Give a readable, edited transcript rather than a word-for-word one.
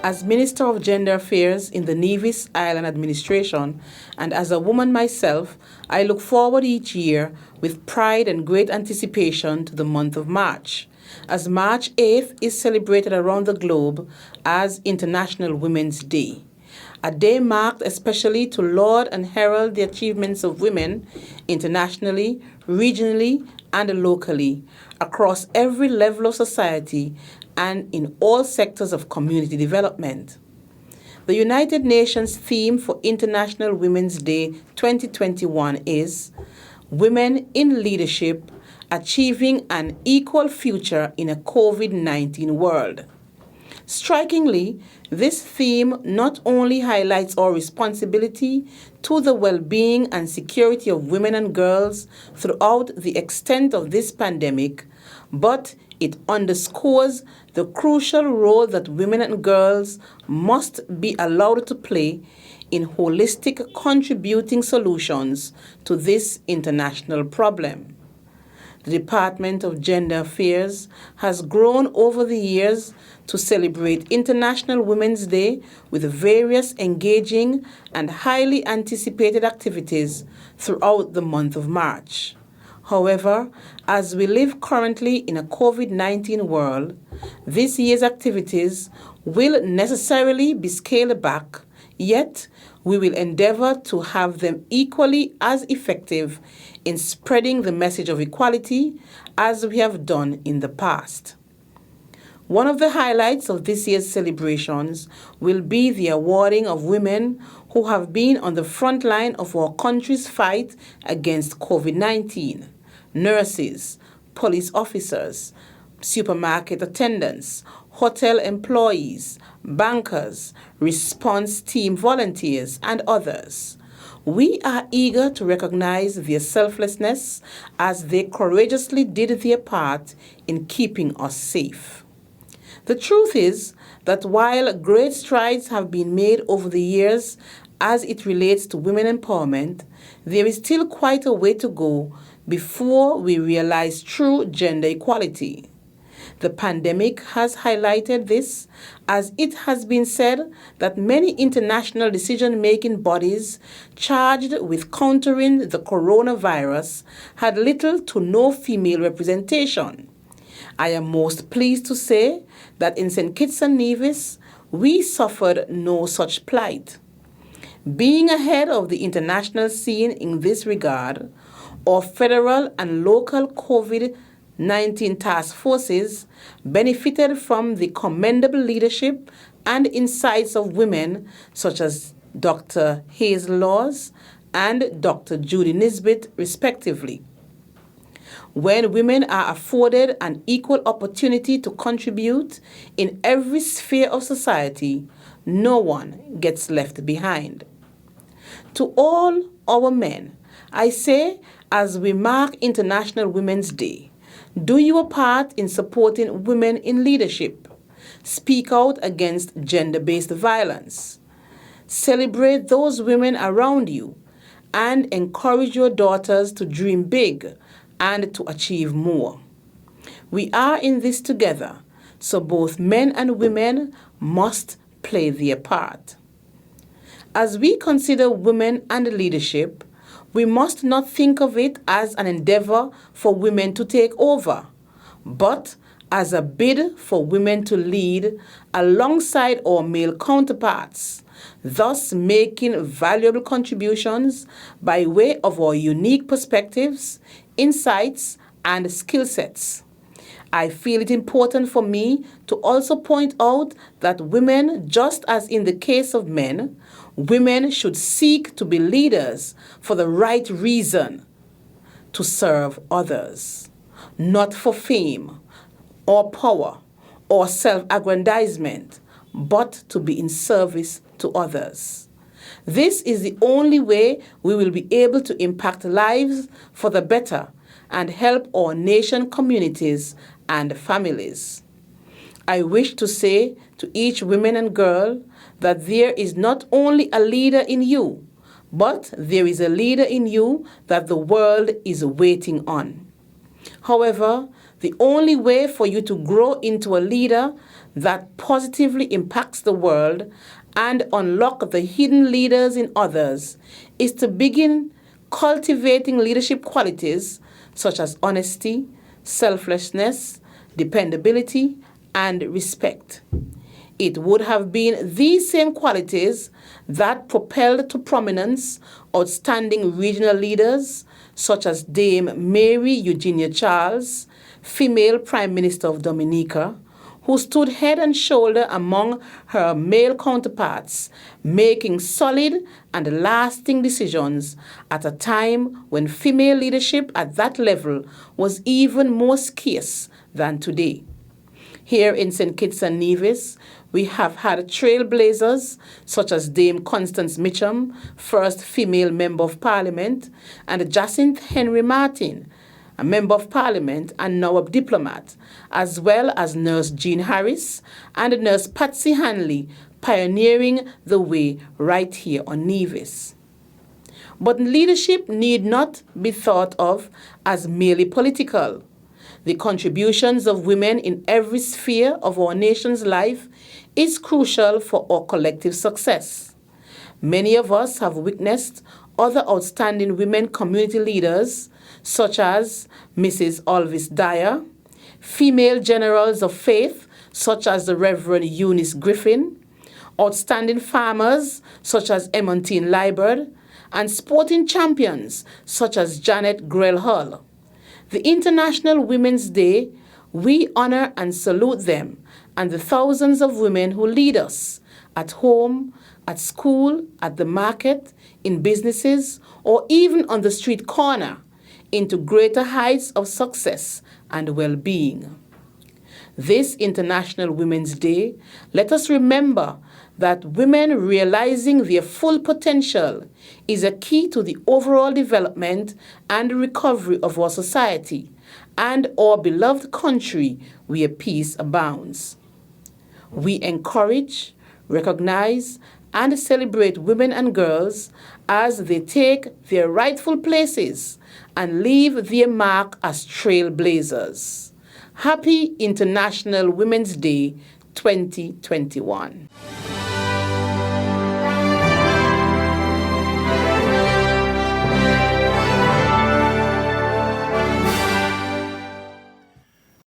As Minister of Gender Affairs in the Nevis Island Administration, and as a woman myself, I look forward each year with pride and great anticipation to the month of March, as March 8th is celebrated around the globe as International Women's Day. A day marked especially to laud and herald the achievements of women internationally, regionally, and locally, across every level of society and in all sectors of community development. The United Nations theme for International Women's Day 2021 is Women in Leadership, Achieving an Equal Future in a COVID-19 World. Strikingly, this theme not only highlights our responsibility to the well-being and security of women and girls throughout the extent of this pandemic, but it underscores the crucial role that women and girls must be allowed to play in holistic contributing solutions to this international problem. The Department of Gender Affairs has grown over the years to celebrate International Women's Day with various engaging and highly anticipated activities throughout the month of March. However, as we live currently in a COVID-19 world, this year's activities will necessarily be scaled back, yet we will endeavor to have them equally as effective in spreading the message of equality as we have done in the past. One of the highlights of this year's celebrations will be the awarding of women who have been on the front line of our country's fight against COVID-19. Nurses, police officers, supermarket attendants, hotel employees, bankers, response team volunteers, and others. We are eager to recognize their selflessness as they courageously did their part in keeping us safe. The truth is that while great strides have been made over the years as it relates to women empowerment, there is still quite a way to go before we realize true gender equality. The pandemic has highlighted this, as it has been said that many international decision-making bodies charged with countering the coronavirus had little to no female representation. I am most pleased to say that in St. Kitts and Nevis, we suffered no such plight. Being ahead of the international scene in this regard, our federal and local COVID-19 task forces benefited from the commendable leadership and insights of women such as Dr. Hazel and Dr. Judy Nisbet, respectively. When women are afforded an equal opportunity to contribute in every sphere of society, no one gets left behind. To all our men, I say, as we mark International Women's Day, do your part in supporting women in leadership. Speak out against gender-based violence. Celebrate those women around you and encourage your daughters to dream big and to achieve more. We are in this together, so both men and women must play their part. As we consider women and leadership, we must not think of it as an endeavor for women to take over, but as a bid for women to lead alongside our male counterparts, thus making valuable contributions by way of our unique perspectives, insights, and skill sets. I feel it important for me to also point out that women, just as in the case of men, women should seek to be leaders for the right reason, to serve others, not for fame or power or self-aggrandizement, but to be in service to others. This is the only way we will be able to impact lives for the better and help our nation communities and families. I wish to say to each woman and girl that there is not only a leader in you, but there is a leader in you that the world is waiting on. However, The only way for you to grow into a leader that positively impacts the world and unlock the hidden leaders in others is to begin cultivating leadership qualities such as honesty, selflessness, dependability, and respect. It would have been these same qualities that propelled to prominence outstanding regional leaders such as Dame Mary Eugenia Charles, female Prime Minister of Dominica, who stood head and shoulder among her male counterparts, making solid and lasting decisions at a time when female leadership at that level was even more scarce than today. Here in St. Kitts and Nevis, we have had trailblazers such as Dame Constance Mitchum, first female Member of Parliament, and Jacinth Henry Martin, a Member of Parliament and now a diplomat, as well as Nurse Jean Harris and Nurse Patsy Hanley, pioneering the way right here on Nevis. But leadership need not be thought of as merely political. The contributions of women in every sphere of our nation's life is crucial for our collective success. Many of us have witnessed other outstanding women community leaders, such as Mrs. Alvis Dyer, female generals of faith, such as the Reverend Eunice Griffin, outstanding farmers, such as Emmonsine Liburd, and sporting champions, such as Janet Grell Hull. The International Women's Day, we honor and salute them and the thousands of women who lead us at home, at school, at the market, in businesses, or even on the street corner into greater heights of success and well-being. This International Women's Day, let us remember that women realizing their full potential is a key to the overall development and recovery of our society and our beloved country where peace abounds. We encourage, recognize, and celebrate women and girls as they take their rightful places and leave their mark as trailblazers. Happy International Women's Day 2021.